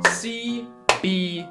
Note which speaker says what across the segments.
Speaker 1: CBT,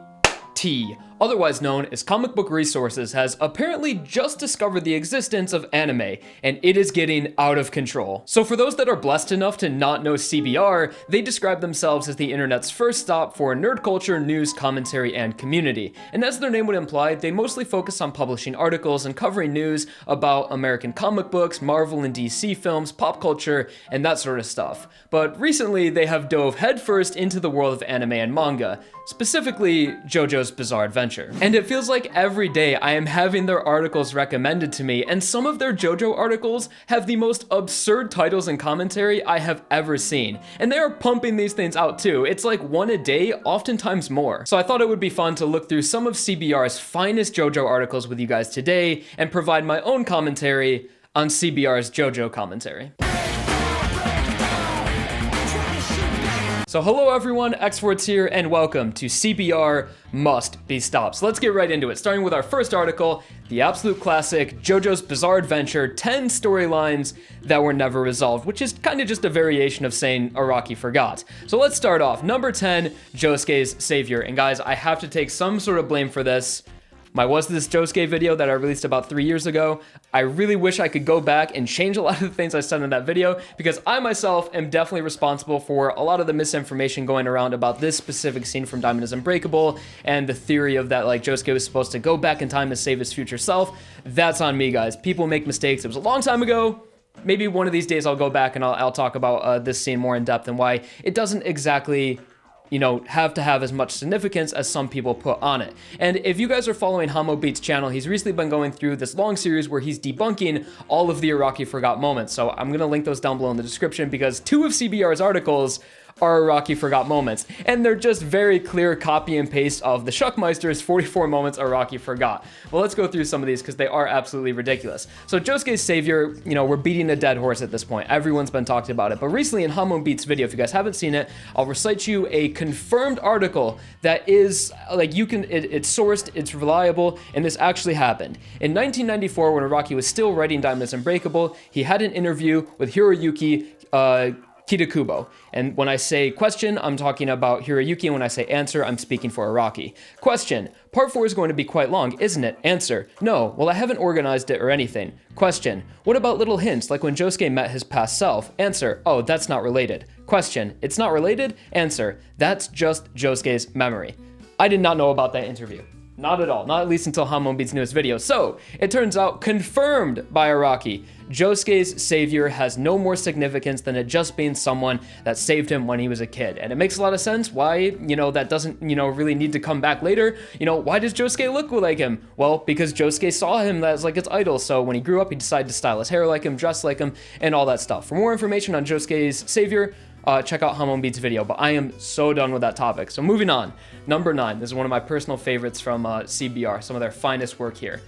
Speaker 1: otherwise known as Comic Book Resources, has apparently just discovered the existence of anime, and it is getting out of control. So for those that are blessed enough to not know CBR, they describe themselves as the internet's first stop for nerd culture, news, commentary, and community. And as their name would imply, they mostly focus on publishing articles and covering news about American comic books, Marvel and DC films, pop culture, and that sort of stuff. But recently, they have dove headfirst into the world of anime and manga, specifically JoJo's Bizarre Adventure. And it feels like every day I am having their articles recommended to me, and some of their JoJo articles have the most absurd titles and commentary I have ever seen. And they are pumping these things out too. It's like one a day, oftentimes more. So I thought it would be fun to look through some of CBR's finest JoJo articles with you guys today and provide my own commentary on CBR's JoJo commentary. So hello everyone, xForts here, and welcome to CBR Must Be Stopped. So let's get right into it, starting with our first article, the absolute classic, JoJo's Bizarre Adventure, 10 storylines that were never resolved, which is kind of just a variation of saying Araki forgot. So let's start off. Number 10, Josuke's Savior. And guys, I have to take some sort of blame for this. My Was This Josuke video that I released about 3 years ago. I really wish I could go back and change a lot of the things I said in that video, because I myself am definitely responsible for a lot of the misinformation going around about this specific scene from Diamond is Unbreakable and the theory of that like Josuke was supposed to go back in time to save his future self. That's on me, guys. People make mistakes. It was a long time ago. Maybe one of these days I'll go back and I'll talk about this scene more in depth and why it doesn't exactly, you know, have to have as much significance as some people put on it. And if you guys are following Hamo Beat's channel, he's recently been going through this long series where he's debunking all of the Araki forgot moments. So I'm gonna link those down below in the description, because 2 of CBR's articles are Araki forgot moments, and they're just very clear copy and paste of the Shuckmeister's 44 moments Araki forgot. Well, let's go through some of these because they are absolutely ridiculous. So Josuke's Savior, you know, we're beating a dead horse at this point. Everyone's been talking about it, but recently in Hamon Beats video, if you guys haven't seen it, I'll recite you a confirmed article that is like, you can, it's sourced, it's reliable, and this actually happened. In 1994, when Araki was still writing Diamond is Unbreakable, he had an interview with Hiroyuki Kitakubo. And when I say question, I'm talking about Hiroyuki, and when I say answer, I'm speaking for Araki. Question: Part 4 is going to be quite long, isn't it? Answer: no. Well, I haven't organized it or anything. Question: what about little hints, like when Josuke met his past self? Answer: oh, that's not related. Question: it's not related? Answer: that's just Josuke's memory. I did not know about that interview. Not at all, not at least until Hamon Beats' newest video. So, it turns out, confirmed by Araki, Josuke's savior has no more significance than it just being someone that saved him when he was a kid. And it makes a lot of sense why, you know, that doesn't, you know, really need to come back later. You know, why does Josuke look like him? Well, because Josuke saw him as like its idol. So when he grew up, he decided to style his hair like him, dress like him, and all that stuff. For more information on Josuke's savior, check out Hamon Beats' video, but I am so done with that topic. So moving on, number 9, this is one of my personal favorites from CBR, some of their finest work here.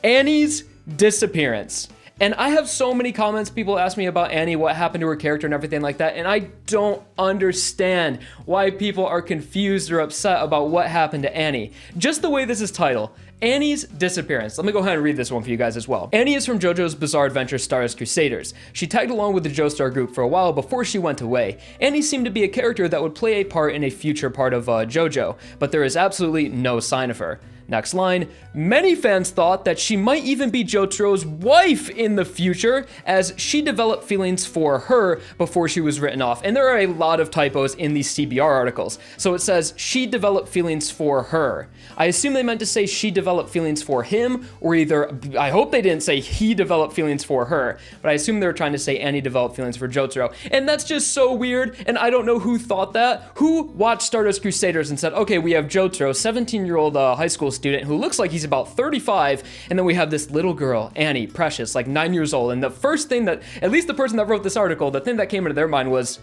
Speaker 1: Annie's disappearance. And I have so many comments, people ask me about Annie, what happened to her character and everything like that, and I don't understand why people are confused or upset about what happened to Annie. Just the way this is titled, Annie's disappearance. Let me go ahead and read this one for you guys as well. Annie is from JoJo's Bizarre Adventure Stardust Crusaders. She tagged along with the Joestar group for a while before she went away. Annie seemed to be a character that would play a part in a future part of JoJo, but there is absolutely no sign of her. Next line, many fans thought that she might even be Jotaro's wife in the future, as she developed feelings for her before she was written off. And there are a lot of typos in these CBR articles. So it says she developed feelings for her. I assume they meant to say she developed feelings for him, or either, I hope they didn't say he developed feelings for her, but I assume they were trying to say Annie developed feelings for Jotaro. And that's just so weird, and I don't know who thought that. Who watched Stardust Crusaders and said, okay, we have Jotaro, 17-year-old high school student who looks like he's about 35, and then we have this little girl, Annie, precious, like 9 years old, and the first thing that, at least the person that wrote this article, the thing that came into their mind was,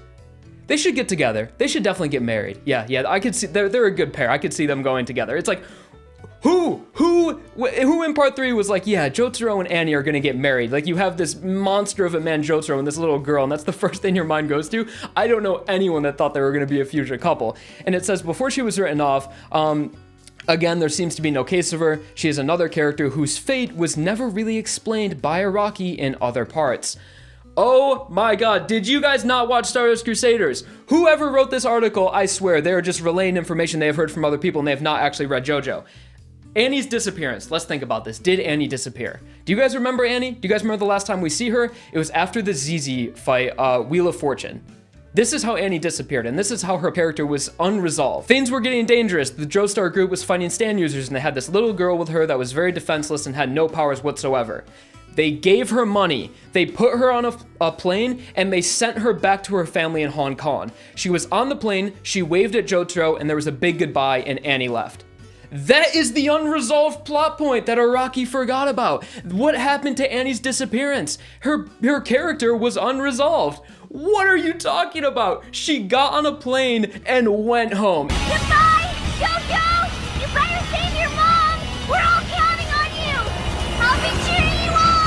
Speaker 1: they should get together. They should definitely get married. Yeah, I could see, they're a good pair. I could see them going together. It's like, who in part 3 was like, yeah, Jotaro and Annie are gonna get married? Like, you have this monster of a man, Jotaro, and this little girl, and that's the first thing your mind goes to. I don't know anyone that thought they were gonna be a future couple. And it says, before she was written off, again, there seems to be no case of her. She is another character whose fate was never really explained by Araki in other parts. Oh my god, did you guys not watch Stardust Crusaders? Whoever wrote this article, I swear, they're just relaying information they have heard from other people and they have not actually read JoJo. Annie's disappearance. Let's think about this. Did Annie disappear? Do you guys remember Annie? Do you guys remember the last time we see her? It was after the ZZ fight, Wheel of Fortune. This is how Annie disappeared, and this is how her character was unresolved. Things were getting dangerous. The Joestar group was fighting stand users, and they had this little girl with her that was very defenseless and had no powers whatsoever. They gave her money, they put her on a plane, and they sent her back to her family in Hong Kong. She was on the plane, she waved at Jotaro, and there was a big goodbye, and Annie left. That is the unresolved plot point that Araki forgot about. What happened to Annie's disappearance? Her character was unresolved. What are you talking about? She got on a plane and went home.
Speaker 2: Goodbye, JoJo! You better save your mom! We're all counting on you! I'll be cheering you on!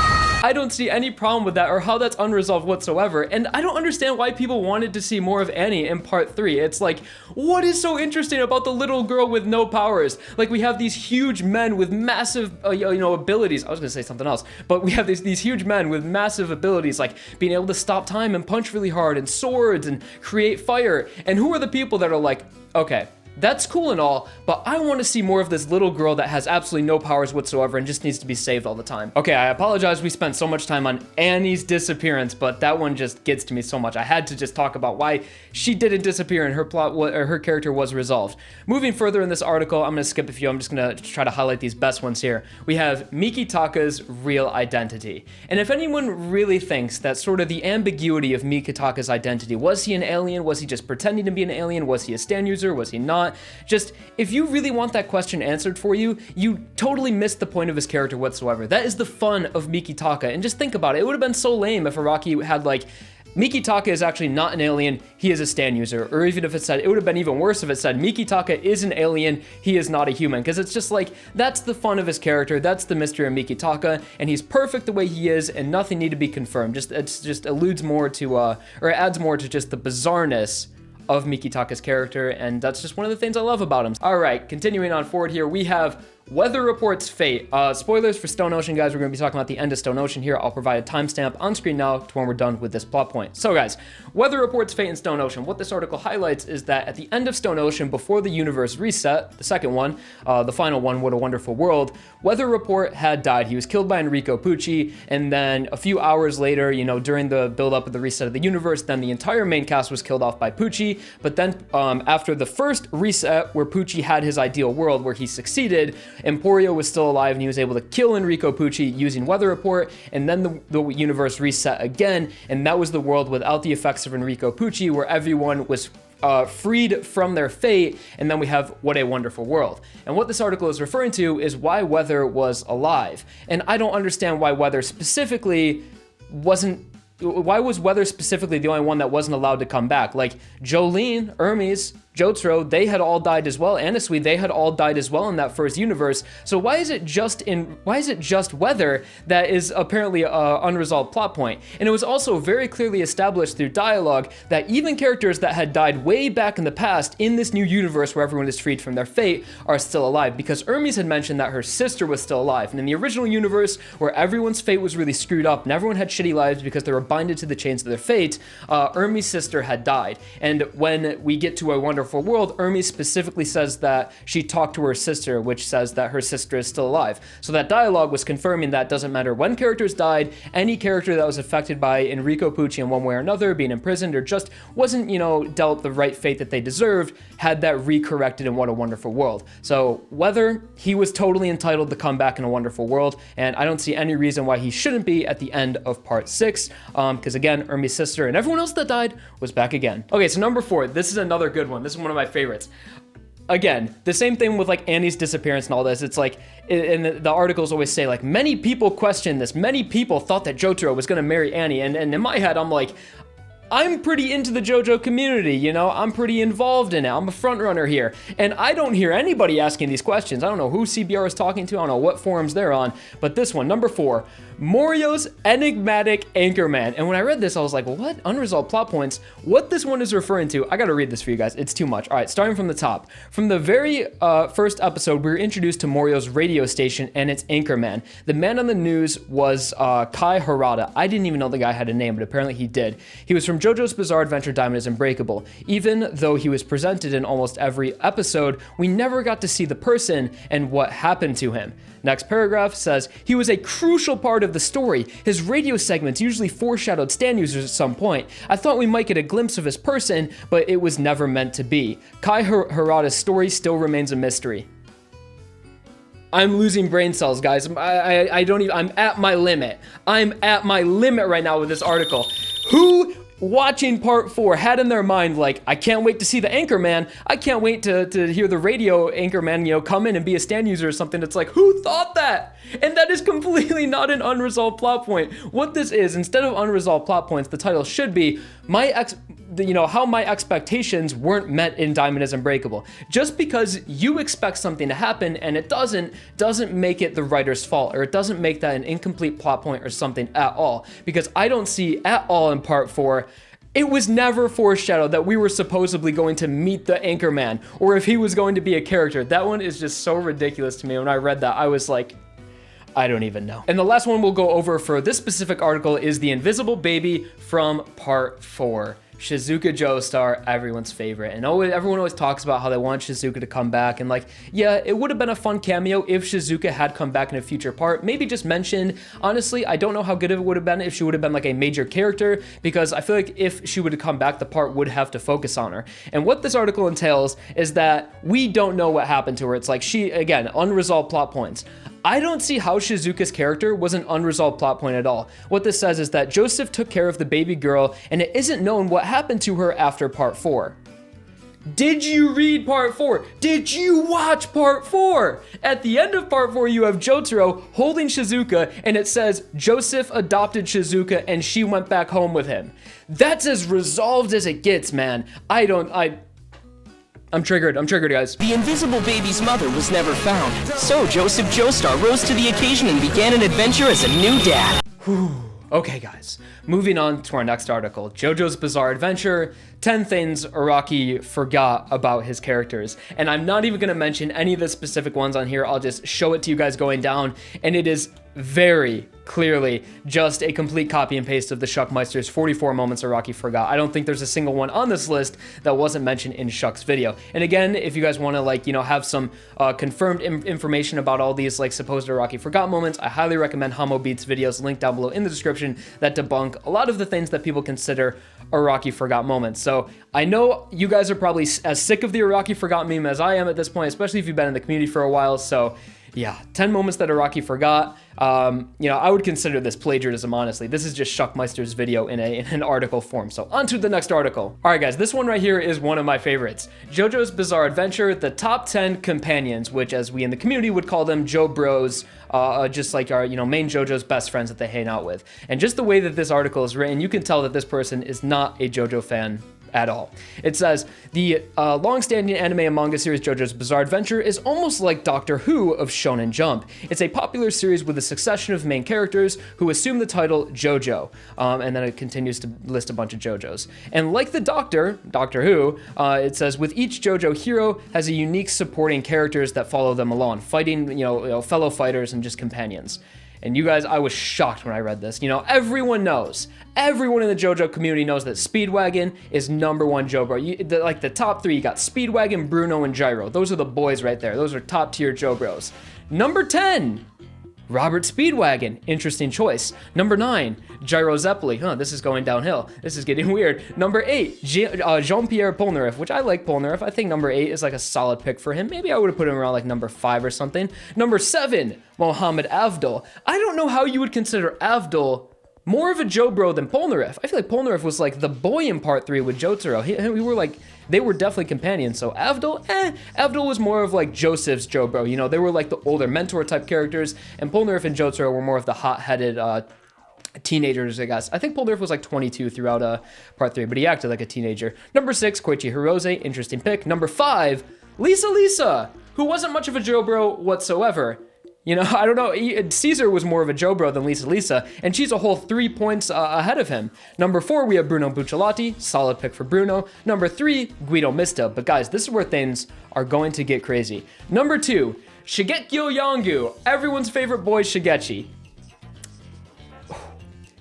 Speaker 1: I don't see any problem with that or how that's unresolved whatsoever, and I don't understand why people wanted to see more of Annie in part 3. It's like, what is so interesting about the little girl with no powers? Like, we have these huge men with massive, abilities. I was gonna say something else, but we have these huge men with massive abilities, like being able to stop time and punch really hard and swords and create fire. And who are the people that are like, okay, that's cool and all, but I want to see more of this little girl that has absolutely no powers whatsoever and just needs to be saved all the time. Okay, I apologize we spent so much time on Annie's disappearance, but that one just gets to me so much. I had to just talk about why she didn't disappear and her character was resolved. Moving further in this article, I'm going to skip a few. I'm just going to try to highlight these best ones here. We have Mikitaka's real identity. And if anyone really thinks that sort of the ambiguity of Mikitaka's identity, was he an alien? Was he just pretending to be an alien? Was he a stand user? Was he not? Just, if you really want that question answered for you, you totally missed the point of his character whatsoever. That is the fun of Mikitaka, and just think about it. It would have been so lame if Araki had like, Mikitaka is actually not an alien, he is a stand user. Or even if it said, it would have been even worse if it said, Mikitaka is an alien, he is not a human. Because it's just like, that's the fun of his character, that's the mystery of Mikitaka, and he's perfect the way he is, and nothing need to be confirmed. It just alludes more to, or it adds more to just the bizarreness of Mikitaka's character, and that's just one of the things I love about him. All right, continuing on forward here, we have Weather Report's fate. Spoilers for Stone Ocean, guys. We're going to be talking about the end of Stone Ocean here. I'll provide a timestamp on screen now to when we're done with this plot point. So, guys, Weather Report's fate in Stone Ocean. What this article highlights is that at the end of Stone Ocean, before the universe reset, the second one, the final one, What a Wonderful World, Weather Report had died. He was killed by Enrico Pucci, and then a few hours later, during the build-up of the reset of the universe, then the entire main cast was killed off by Pucci. But then after the first reset, where Pucci had his ideal world, where he succeeded, Emporio was still alive and he was able to kill Enrico Pucci using Weather Report, and then the universe reset again, and that was the world without the effects of Enrico Pucci, where everyone was freed from their fate, and then we have What a Wonderful World. And what this article is referring to is why Weather was alive. And I don't understand why Weather specifically why was Weather specifically the only one that wasn't allowed to come back? Like Jolene, Hermes, Jotaro, they had all died as well. Anasui, they had all died as well in that first universe. So why is it just Weather that is apparently an unresolved plot point? And it was also very clearly established through dialogue that even characters that had died way back in the past in this new universe where everyone is freed from their fate are still alive, because Hermes had mentioned that her sister was still alive. And in the original universe where everyone's fate was really screwed up and everyone had shitty lives because they were binded to the chains of their fate, Hermes' sister had died. And when we get to A Wonderful World, Hermes specifically says that she talked to her sister, which says that her sister is still alive. So that dialogue was confirming that doesn't matter when characters died, any character that was affected by Enrico Pucci in one way or another, being imprisoned or just wasn't, dealt the right fate that they deserved, had that recorrected in What a Wonderful World. So Weather, he was totally entitled to come back in A Wonderful World, and I don't see any reason why he shouldn't be at the end of part 6, because again, Hermes' sister and everyone else that died was back again. Okay, so number 4, this is another good one. This is one of my favorites. Again, the same thing with like Annie's disappearance and all this. It's like, and the articles always say like, many people question this. Many people thought that Jotaro was going to marry Annie. And in my head, I'm like, I'm pretty into the JoJo community, I'm pretty involved in it. I'm a front runner here. And I don't hear anybody asking these questions. I don't know who CBR is talking to. I don't know what forums they're on. But this one, number 4, Morioh's enigmatic anchorman. And when I read this, I was like, what? Unresolved plot points? What this one is referring to, I gotta read this for you guys. It's too much. All right, starting from the top. From the very first episode, we were introduced to Morioh's radio station and its anchorman. The man on the news was Kai Harada. I didn't even know the guy had a name, but apparently he did. He was from JoJo's Bizarre Adventure Diamond is Unbreakable. Even though he was presented in almost every episode, we never got to see the person and what happened to him. Next paragraph says, he was a crucial part of the story. His radio segments usually foreshadowed stand users at some point. I thought we might get a glimpse of his person, but it was never meant to be. Kai Harada's story still remains a mystery. I'm losing brain cells, guys. I don't even, I'm at my limit. I'm at my limit right now with this article. Who watching part 4 had in their mind, like, I can't wait to see the anchorman. I can't wait to hear the radio anchorman, you know, come in and be a stand user or something. It's like, who thought that? And that is completely not an unresolved plot point. What this is, instead of unresolved plot points, the title should be how my expectations weren't met in Diamond is Unbreakable. Just because you expect something to happen and it doesn't make it the writer's fault, or it doesn't make that an incomplete plot point or something at all. Because I don't see at all in part 4, it was never foreshadowed that we were supposedly going to meet the anchorman, or if he was going to be a character. That one is just so ridiculous to me. When I read that, I was like, I don't even know. And the last one we'll go over for this specific article is the invisible baby from part 4. Shizuka Joestar, everyone's favorite. And everyone always talks about how they want Shizuka to come back. And like, yeah, it would have been a fun cameo if Shizuka had come back in a future part. Maybe just mentioned. Honestly, I don't know how good it would have been if she would have been like a major character, because I feel like if she would have come back, the part would have to focus on her. And what this article entails is that we don't know what happened to her. It's like she, again, unresolved plot points. I don't see how Shizuka's character was an unresolved plot point at all. What this says is that Joseph took care of the baby girl, and it isn't known what happened to her after part 4. Did you read part 4? Did you watch part 4? At the end of part 4, you have Jotaro holding Shizuka, and it says Joseph adopted Shizuka and she went back home with him. That's as resolved as it gets, man. I'm triggered, guys.
Speaker 3: The invisible baby's mother was never found, so Joseph Joestar rose to the occasion and began an adventure as a new dad.
Speaker 1: Okay, guys, moving on to our next article, JoJo's Bizarre Adventure, 10 Things Araki Forgot About His Characters. And I'm not even gonna mention any of the specific ones on here, I'll just show it to you guys going down, and it is very clearly just a complete copy and paste of the Shuckmeister's 44 moments Araki forgot. I don't think there's a single one on this list that wasn't mentioned in Shuck's video. And again, if you guys want to, like, you know, have some confirmed information about all these like supposed Araki forgot moments, I highly recommend Hamo Beats videos linked down below in the description that debunk a lot of the things that people consider Araki forgot moments. So I know you guys are probably as sick of the Araki forgot meme as I am at this point, especially if you've been in the community for a while. So yeah, 10 moments that Araki forgot. You know, I would consider this plagiarism, honestly. This is just Shuckmeister's video in an article form. So on to the next article. All right, guys, this one right here is one of my favorites. JoJo's Bizarre Adventure, the top 10 companions, which as we in the community would call them, Jo Bros, just like our, you know, main JoJo's best friends that they hang out with. And just the way that this article is written, you can tell that this person is not a JoJo fan at all. It says, the long-standing anime and manga series JoJo's Bizarre Adventure is almost like Doctor Who of Shonen Jump. It's a popular series with a succession of main characters who assume the title JoJo, and then it continues to list a bunch of JoJos. And like the Doctor Who, it says, with each JoJo hero has a unique supporting characters that follow them along, fighting, you know, fellow fighters and just companions. And you guys, I was shocked when I read this. You know, everyone knows, everyone in the JoJo community knows that Speedwagon is #1 JoBro. Like the top 3, you got Speedwagon, Bruno, and Gyro. Those are the boys right there. Those are top tier JoBros. Number 10, Robert Speedwagon, interesting choice. Number 9, Gyro Zeppeli. This is going downhill. This is getting weird. Number 8, Jean-Pierre Polnareff, which I like Polnareff. I think number 8 is like a solid pick for him. Maybe I would have put him around like number 5 or something. Number 7, Mohammed Avdol. I don't know how you would consider Avdol more of a JoBro than Polnareff. I feel like Polnareff was like the boy in part 3 with Jotaro. We were like, they were definitely companions. So Avdol, Avdol was more of like Joseph's JoBro. You know, they were like the older mentor type characters, and Polnareff and Jotaro were more of the hot-headed teenagers, I guess. I think Polnareff was like 22 throughout part 3, but he acted like a teenager. Number 6, Koichi Hirose, interesting pick. Number 5, Lisa, who wasn't much of a JoBro whatsoever. You know, I don't know. Caesar was more of a Jobro than Lisa, and she's a whole 3 points ahead of him. Number 4, we have Bruno Bucciolati. Solid pick for Bruno. Number 3, Guido Mista. But guys, this is where things are going to get crazy. Number 2, Shigekyo Yongu. Everyone's favorite boy, Shigechi.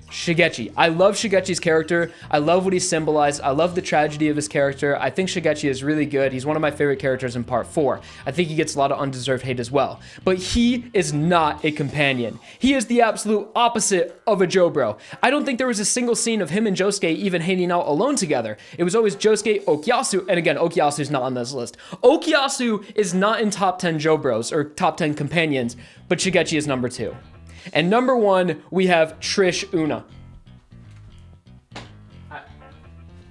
Speaker 1: Shigechi. I love Shigechi's character. I love what he symbolized. I love the tragedy of his character. I think Shigechi is really good. He's one of my favorite characters in part 4. I think he gets a lot of undeserved hate as well. But he is not a companion. He is the absolute opposite of a Jobro. I don't think there was a single scene of him and Josuke even hanging out alone together. It was always Josuke, Okuyasu, and again, Okuyasu's not on this list. Okuyasu is not in top 10 Jobros or top 10 companions, but Shigechi is number 2. And number 1, we have Trish Una.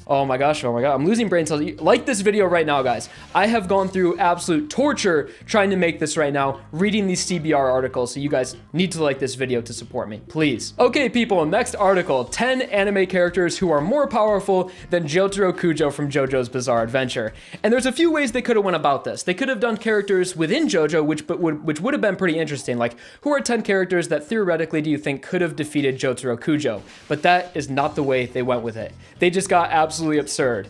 Speaker 1: Oh my gosh, I'm losing brain cells. Like this video right now, guys. I have gone through absolute torture trying to make this right now, reading these CBR articles, so you guys need to like this video to support me, please. Okay, people, next article, 10 anime characters who are more powerful than Jotaro Kujo from JoJo's Bizarre Adventure. And there's a few ways they could have went about this. They could have done characters within JoJo, which would have been pretty interesting, like, who are 10 characters that theoretically do you think could have defeated Jotaro Kujo? But that is not the way they went with it. They just got absolutely absurd.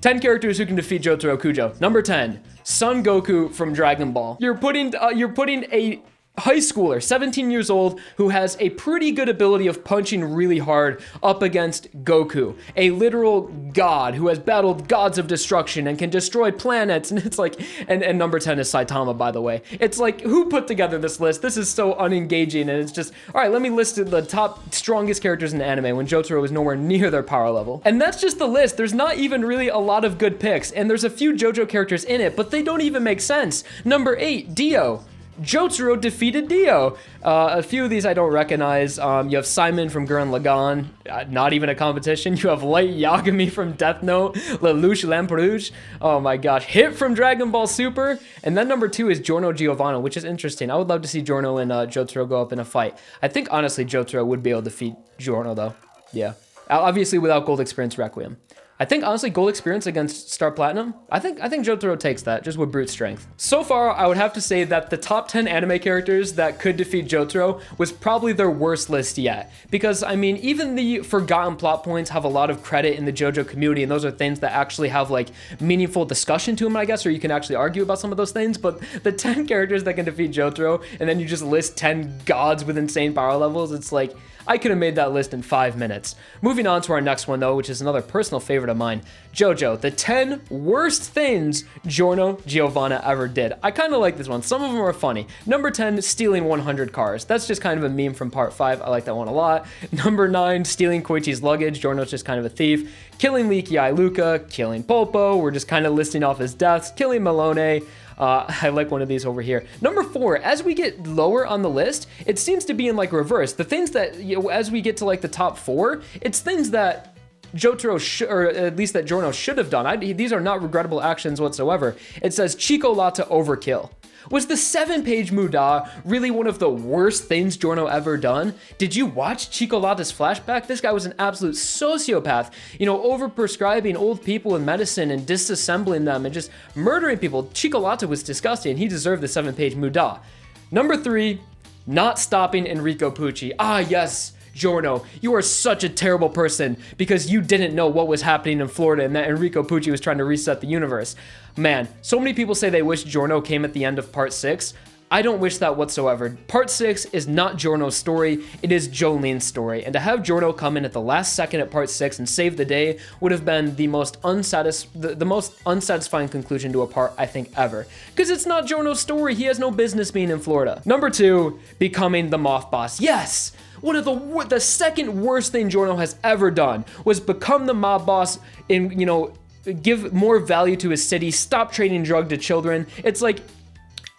Speaker 1: 10 characters who can defeat Jotaro Kujo. Number 10, Son Goku from Dragon Ball. You're putting a high schooler, 17 years old, who has a pretty good ability of punching really hard up against Goku, a literal god who has battled gods of destruction and can destroy planets. And it's like, and number 10 is Saitama, by the way. It's like, who put together this list? This is so unengaging, and it's just, all right, let me list the top strongest characters in the anime when Jotaro is nowhere near their power level. And that's just the list. There's not even really a lot of good picks, and there's a few JoJo characters in it, but they don't even make sense. Number 8, Dio. Jotaro defeated Dio. A few of these I don't recognize. You have Simon from Gurren Lagann, not even a competition. You have Light Yagami from Death Note, Lelouch Lamperouge. Oh my gosh, Hit from Dragon Ball Super. And then number 2 is Giorno Giovanna, which is interesting. I would love to see Giorno and Jotaro go up in a fight. I think honestly Jotaro would be able to defeat Giorno though. Yeah, obviously without Gold Experience Requiem. I think honestly Gold Experience against Star Platinum, I think Jotaro takes that just with brute strength. So far, I would have to say that the top 10 anime characters that could defeat Jotaro was probably their worst list yet. Because I mean, even the forgotten plot points have a lot of credit in the JoJo community, and those are things that actually have like meaningful discussion to them, I guess, or you can actually argue about some of those things. But the 10 characters that can defeat Jotaro, and then you just list 10 gods with insane power levels, it's like, I could have made that list in 5 minutes. Moving on to our next one though, which is another personal favorite of mine, JoJo, the 10 worst things Giorno Giovanna ever did. I kind of like this one. Some of them are funny. Number 10, stealing 100 cars. That's just kind of a meme from part 5. I like that one a lot. Number 9, stealing Koichi's luggage. Giorno's just kind of a thief. Killing Leaky Eye Luca, killing Polpo. We're just kind of listing off his deaths. Killing Malone. I like one of these over here. Number 4, as we get lower on the list, it seems to be in like reverse. The things that, you know, as we get to like the top 4, it's things that Jotaro or at least that Giorno should have done. These are not regrettable actions whatsoever. It says Chico Latte overkill. Was the 7-page Muda really one of the worst things Giorno ever done? Did you watch Chico Latte's flashback? This guy was an absolute sociopath, you know, overprescribing old people in medicine and disassembling them and just murdering people. Chico Latte was disgusting. He deserved the 7-page Muda. Number 3, not stopping Enrico Pucci. Ah, yes. Giorno, you are such a terrible person because you didn't know what was happening in Florida and that Enrico Pucci was trying to reset the universe. Man, so many people say they wish Giorno came at the end of part 6. I don't wish that whatsoever. Part 6 is not Giorno's story, it is Jolene's story. And to have Giorno come in at the last second at part 6 and save the day would have been the most unsatisfying conclusion to a part, I think, ever. Because it's not Giorno's story, he has no business being in Florida. Number 2, becoming the Moth Boss. Yes! One of the second worst thing Giorno has ever done was become the mob boss and, you know, give more value to his city, stop trading drugs to children. It's like,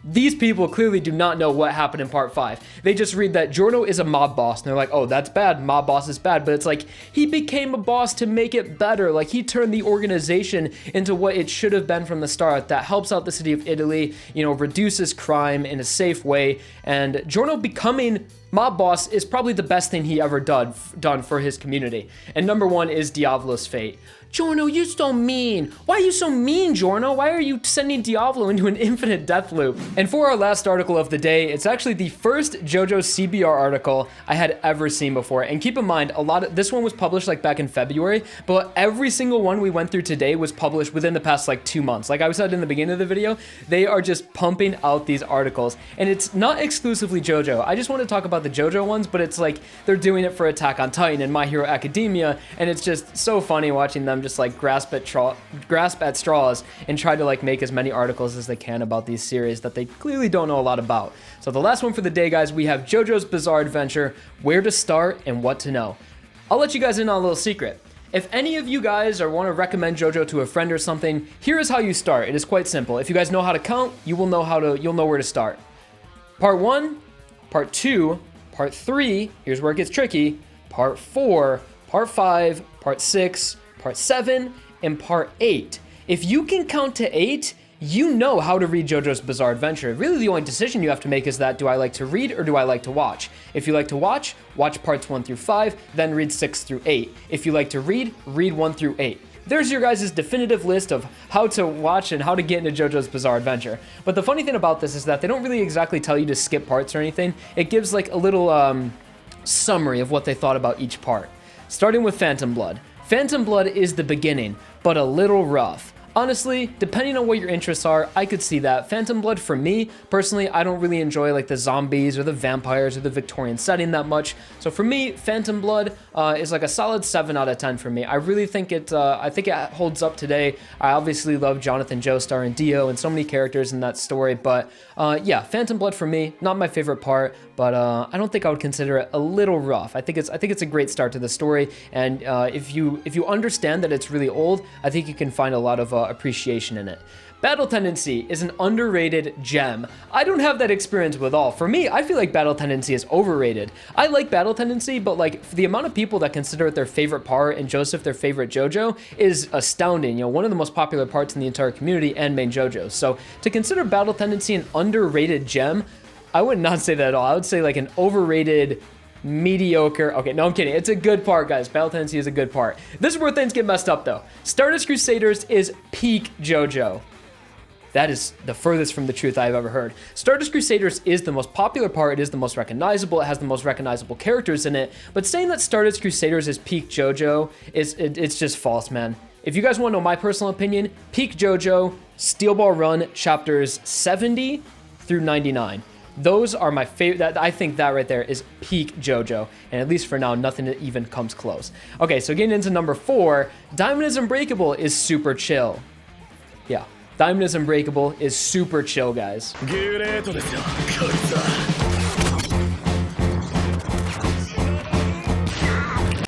Speaker 1: these people clearly do not know what happened in part 5. They just read that Giorno is a mob boss and they're like, oh, that's bad, mob boss is bad. But it's like, he became a boss to make it better. Like, he turned the organization into what it should have been from the start, that helps out the city of Italy, you know, reduces crime in a safe way. And Giorno becoming Mob Boss is probably the best thing he ever done for his community. And number 1 is Diavolo's Fate. Giorno, you're so mean. Why are you so mean, Giorno? Why are you sending Diavolo into an infinite death loop? And for our last article of the day, it's actually the first JoJo CBR article I had ever seen before. And keep in mind, this one was published like back in February, but every single one we went through today was published within the past like 2 months. Like I said in the beginning of the video, they are just pumping out these articles. And it's not exclusively JoJo. I just want to talk about the JoJo ones, but it's like they're doing it for Attack on Titan and My Hero Academia, and it's just so funny watching them just like grasp at straws and try to like make as many articles as they can about these series that they clearly don't know a lot about. So the last one for the day, guys, we have JoJo's Bizarre Adventure, Where to Start and What to Know. I'll let you guys in on a little secret. If any of you guys want to recommend JoJo to a friend or something, here is how you start. It is quite simple. If you guys know how to count, you'll know where to start. Part 1, Part 2, Part 3, here's where it gets tricky, Part 4, Part 5, Part 6, Part 7, and Part 8. If you can count to 8, you know how to read JoJo's Bizarre Adventure. Really, the only decision you have to make is that, do I like to read or do I like to watch? If you like to watch parts 1 through 5, then read 6 through 8. If you like to read 1 through 8. There's your guys' definitive list of how to watch and how to get into JoJo's Bizarre Adventure. But the funny thing about this is that they don't really exactly tell you to skip parts or anything. It gives like a little summary of what they thought about each part. Starting with Phantom Blood. Phantom Blood is the beginning, but a little rough. Honestly, depending on what your interests are, I could see that. Phantom Blood, for me, personally, I don't really enjoy like the zombies or the vampires or the Victorian setting that much. So for me, Phantom Blood is like a solid 7 out of 10 for me. I really think it holds up today. I obviously love Jonathan Joestar and Dio and so many characters in that story, but yeah, Phantom Blood for me, not my favorite part, but I don't think I would consider it a little rough. I think it's a great start to the story, and if you understand that it's really old, I think you can find a lot of appreciation in it. Battle Tendency is an underrated gem. I don't have that experience with all. For me, I feel like Battle Tendency is overrated. I like Battle Tendency, but like for the amount of people that consider it their favorite part and Joseph their favorite JoJo is astounding. You know, one of the most popular parts in the entire community and main JoJo. So to consider Battle Tendency an underrated gem, I would not say that at all. I would say like an overrated, mediocre. Okay, no, I'm kidding. It's a good part, guys. Battle Tendency is a good part. This is where things get messed up, though. Stardust Crusaders is peak JoJo. That is the furthest from the truth I've ever heard. Stardust Crusaders is the most popular part. It is the most recognizable. It has the most recognizable characters in it. But saying that Stardust Crusaders is peak JoJo it's just false, man. If you guys want to know my personal opinion, peak JoJo, Steel Ball Run chapters 70 through 99. Those are my favorite. I think that right there is peak JoJo, and at least for now, nothing even comes close. Okay, so getting into number 4, Diamond is Unbreakable is super chill. Yeah, Diamond is Unbreakable is super chill, guys.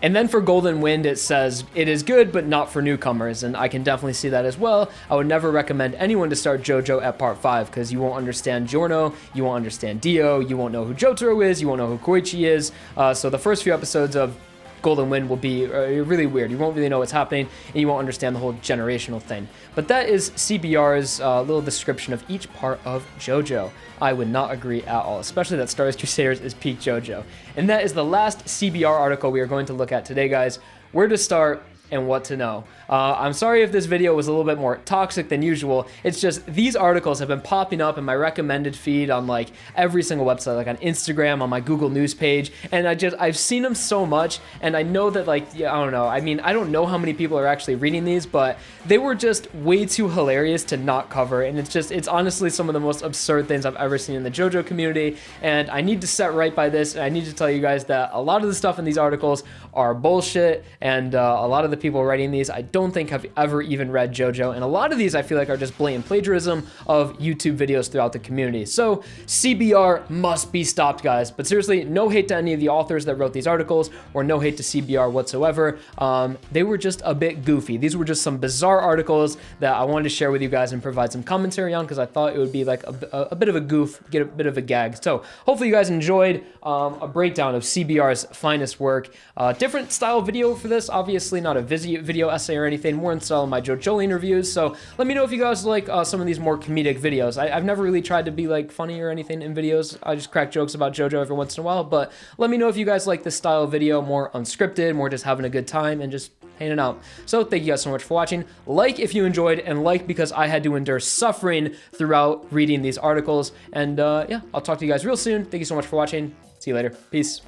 Speaker 1: And then for Golden Wind, it says, it is good, but not for newcomers. And I can definitely see that as well. I would never recommend anyone to start JoJo at part 5 because you won't understand Giorno, you won't understand Dio, you won't know who Jotaro is, you won't know who Koichi is. So the first few episodes of Golden Wind will be really weird. You won't really know what's happening, and you won't understand the whole generational thing. But that is CBR's little description of each part of JoJo. I would not agree at all, especially that Stardust Crusaders is peak JoJo. And that is the last CBR article we are going to look at today, guys. Where to start and what to know. I'm sorry if this video was a little bit more toxic than usual. It's just these articles have been popping up in my recommended feed on like every single website, like on Instagram, on my Google News page, and I've seen them so much, and I know that like, yeah, I don't know. I mean, I don't know how many people are actually reading these, but they were just way too hilarious to not cover, and it's honestly some of the most absurd things I've ever seen in the JoJo community, and I need to set right by this, and I need to tell you guys that a lot of the stuff in these articles are bullshit, and a lot of the people writing these I don't think have ever even read JoJo, and a lot of these I feel like are just blatant plagiarism of YouTube videos throughout the community. So CBR must be stopped, guys. But seriously, no hate to any of the authors that wrote these articles, or no hate to CBR whatsoever. They were just a bit goofy. These were just some bizarre articles that I wanted to share with you guys and provide some commentary on, because I thought it would be like a bit of a goof, get a bit of a gag. So hopefully you guys enjoyed a breakdown of CBR's finest work. Different style video for this, obviously not a video essay or anything, more in style of my JoJoLands reviews. So let me know if you guys like some of these more comedic videos. I've never really tried to be like funny or anything in videos. I just crack jokes about JoJo every once in a while, but let me know if you guys like this style of video, more unscripted, more just having a good time and just hanging out. So thank you guys so much for watching. Like if you enjoyed, and like because I had to endure suffering throughout reading these articles. And yeah, I'll talk to you guys real soon. Thank you so much for watching. See you later. Peace.